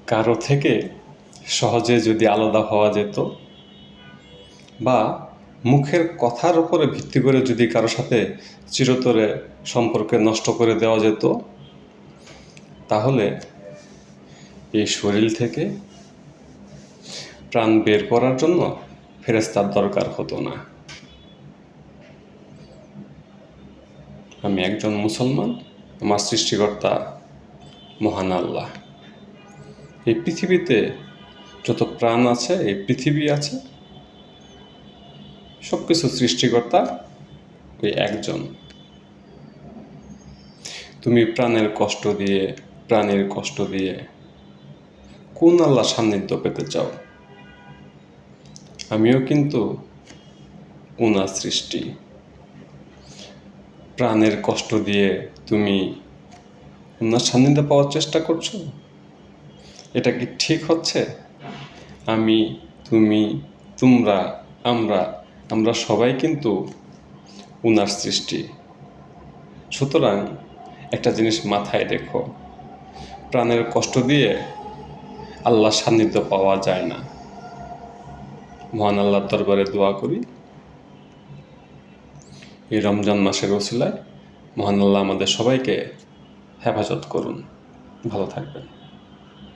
কারো থেকে সহজে যদি আলাদা হওয়া যেত, বা মুখের কথার উপরে ভিত্তি করে যদি কারো সাথে চিরতরে সম্পর্কে নষ্ট করে দেওয়া যেত, তাহলে এই শরীর থেকে প্রাণ বের করার জন্য ফেরেশতার দরকার হতো না। আমি একজন মুসলমান, আমার সৃষ্টিকর্তা মহান আল্লাহ। এই পৃথিবীতে যত প্রাণ আছে, এই পৃথিবী আছে, সব কিছু সৃষ্টিকর্তা ওই একজন। তুমি প্রাণের কষ্ট দিয়ে কোন আল্লাহ সান্নিধ্য পেতে চাও? আমিও কিন্তু উনার সৃষ্টি। প্রাণের কষ্ট দিয়ে তুমি উনার সান্নিধ্য পাওয়ার চেষ্টা করছো? এটা কি ঠিক হচ্ছে? আমি, তুমি, তোমরা, আমরা সবাই কিন্তু উনার সৃষ্টি। সুতরাং একটা জিনিস মাথায় রেখো, প্রাণের কষ্ট দিয়ে আল্লাহর সান্নিধ্য পাওয়া যায় না। মহান আল্লাহর দরবারে দোয়া করি, এই রমজান মাসের ওসিলায় মহান আল্লাহ আমাদের সবাইকে হেফাজত করুন। ভালো থাকবেন।